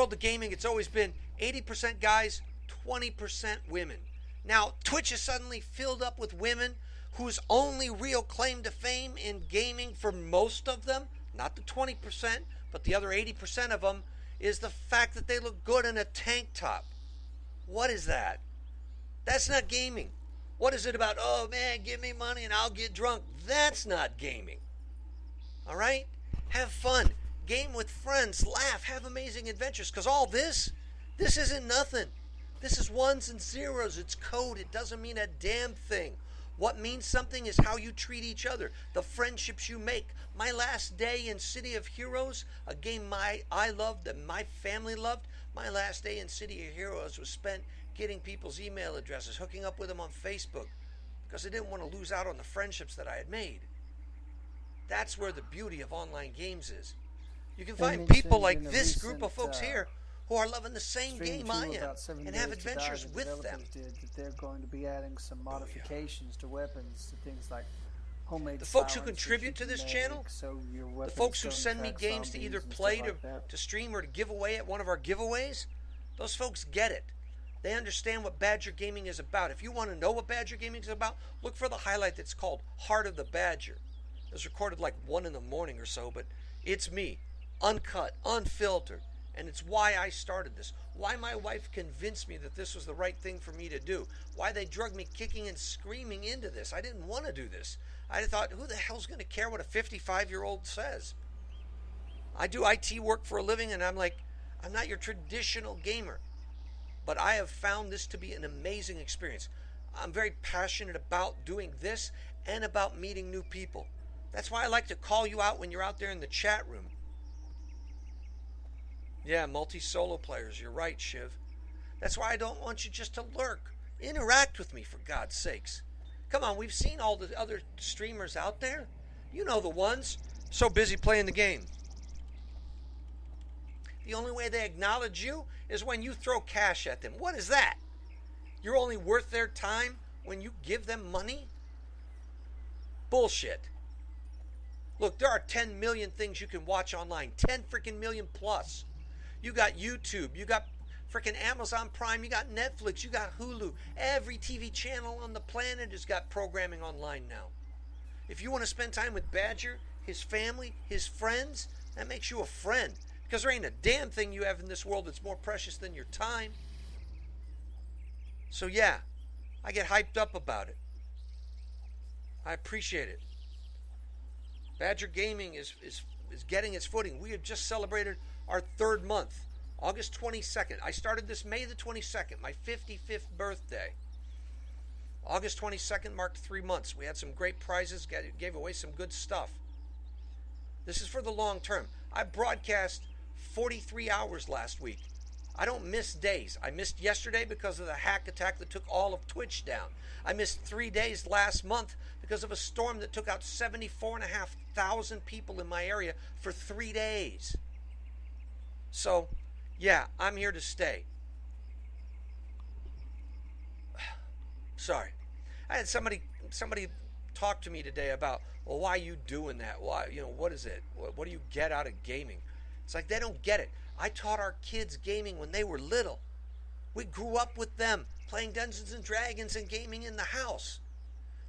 World of gaming, it's always been 80% guys, 20% women. Now, Twitch is suddenly filled up with women whose only real claim to fame in gaming for most of them, not the 20%, but the other 80% of them, is the fact that they look good in a tank top. What is that? That's not gaming. What is it about, oh man, give me money and I'll get drunk? That's not gaming. All right? Have fun. Game with friends. Laugh. Have amazing adventures. Because all this isn't nothing. This is ones and zeros. It's code. It doesn't mean a damn thing. What means something is how you treat each other, the friendships you make. My last day in City of Heroes, a game I loved and my family loved, my last day in City of Heroes was spent getting people's email addresses, hooking up with them on Facebook, because I didn't want to lose out on the friendships that I had made. That's where the beauty of online games is. You can find people like this group of folks here who are loving the same game I am and have adventures with them. That they're going to be adding some modifications to weapons, to things like homemade. The folks who contribute to this channel, the folks who send me games to either play, to stream, or to give away at one of our giveaways, those folks get it. They understand what Badger Gaming is about. If you want to know what Badger Gaming is about, look for the highlight that's called Heart of the Badger. It was recorded like 1 in the morning or so, but it's me, uncut, unfiltered. And it's why I started this. Why my wife convinced me that this was the right thing for me to do. Why they drugged me kicking and screaming into this. I didn't want to do this. I thought, who the hell's going to care what a 55-year-old says? I do IT work for a living, and I'm like, I'm not your traditional gamer. But I have found this to be an amazing experience. I'm very passionate about doing this and about meeting new people. That's why I like to call you out when you're out there in the chat room. Yeah, multi-solo players. You're right, Shiv. That's why I don't want you just to lurk. Interact with me, for God's sakes. Come on, we've seen all the other streamers out there. You know the ones. So busy playing the game. The only way they acknowledge you is when you throw cash at them. What is that? You're only worth their time when you give them money? Bullshit. Look, there are 10 million things you can watch online. 10 freaking million plus. You got YouTube. You got freaking Amazon Prime. You got Netflix. You got Hulu. Every TV channel on the planet has got programming online now. If you want to spend time with Badger, his family, his friends, that makes you a friend. Because there ain't a damn thing you have in this world that's more precious than your time. So yeah, I get hyped up about it. I appreciate it. Badger Gaming is getting its footing. We have just celebrated our 3rd month, August 22nd. I started this May the 22nd, my 55th birthday. August 22nd marked 3 months. We had some great prizes, gave away some good stuff. This is for the long term. I broadcast 43 hours last week. I don't miss days. I missed yesterday because of the hack attack that took all of Twitch down. I missed 3 days last month because of a storm that took out 74,500 people in my area for 3 days. So, yeah, I'm here to stay. Sorry. I had somebody talk to me today about, well, why are you doing that? Why, what is it? What do you get out of gaming? It's like they don't get it. I taught our kids gaming when they were little. We grew up with them playing Dungeons and Dragons and gaming in the house.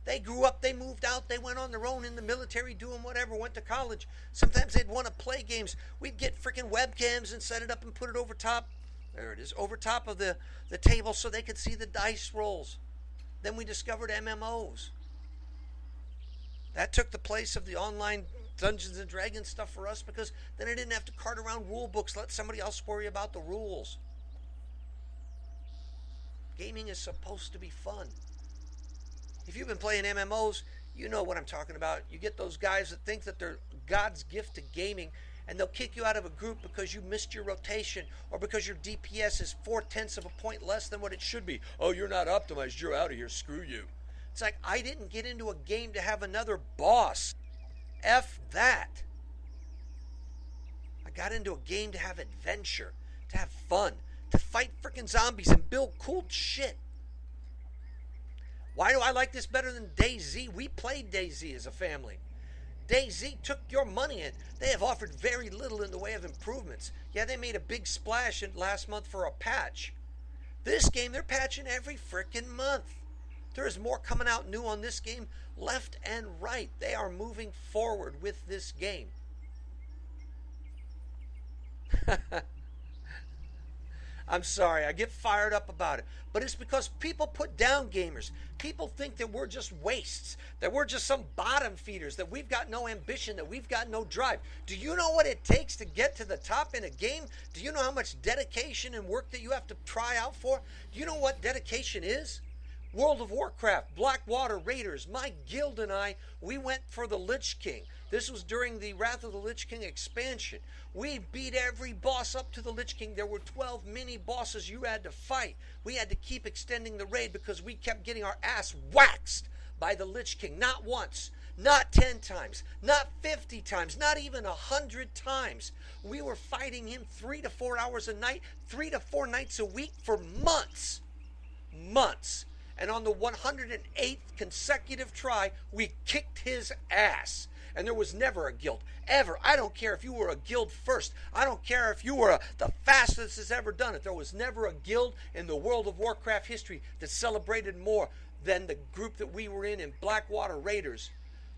They grew up, they moved out, they went on their own in the military, doing whatever, went to college. Sometimes they'd want to play games. We'd get freaking webcams and set it up and put it over top. There it is, over top of the table so they could see the dice rolls. Then we discovered MMOs. That took the place of the online Dungeons and Dragons stuff for us, because then I didn't have to cart around rule books, let somebody else worry about the rules. Gaming is supposed to be fun. If you've been playing MMOs, you know what I'm talking about. You get those guys that think that they're God's gift to gaming, and they'll kick you out of a group because you missed your rotation, or because your DPS is 0.4 of a point less than what it should be. Oh, you're not optimized, you're out of here, screw you. It's like, I didn't get into a game to have another boss. F that. I got into a game to have adventure, to have fun, to fight freaking zombies and build cool shit. Why do I like this better than DayZ? We played DayZ as a family. DayZ took your money and they have offered very little in the way of improvements. Yeah, they made a big splash in last month for a patch. This game, they're patching every frickin' month. There is more coming out new on this game left and right. They are moving forward with this game. I'm sorry, I get fired up about it. But it's because people put down gamers. People think that we're just wastes, that we're just some bottom feeders, that we've got no ambition, that we've got no drive. Do you know what it takes to get to the top in a game? Do you know how much dedication and work that you have to try out for? Do you know what dedication is? World of Warcraft, Blackwater Raiders, my guild and I, we went for the Lich King. This was during the Wrath of the Lich King expansion. We beat every boss up to the Lich King. There were 12 mini bosses you had to fight. We had to keep extending the raid because we kept getting our ass waxed by the Lich King. Not once, not 10 times, not 50 times, not even 100 times. We were fighting him 3 to 4 hours a night, 3 to 4 nights a week for months. Months. And on the 108th consecutive try, we kicked his ass. And there was never a guild, ever. I don't care if you were a guild first. I don't care if you were the fastest that's ever done it. There was never a guild in the World of Warcraft history that celebrated more than the group that we were in Blackwater Raiders.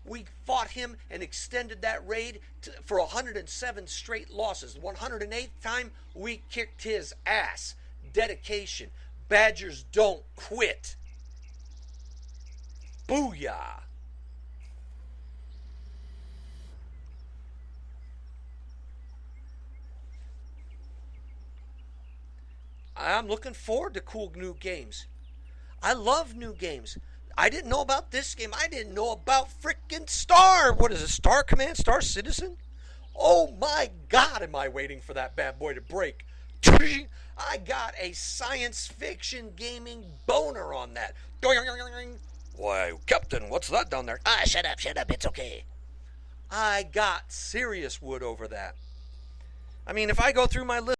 We fought him and extended that raid for 107 straight losses. The 108th time, we kicked his ass. Dedication. Badgers don't quit. Booyah! I'm looking forward to cool new games. I love new games. I didn't know about this game. I didn't know about frickin' Star. What is it? Star Command? Star Citizen? Oh my God, am I waiting for that bad boy to break. I got a science fiction gaming boner on that. Why, Captain, what's that down there? Shut up, it's okay. I got serious wood over that. I mean, if I go through my list,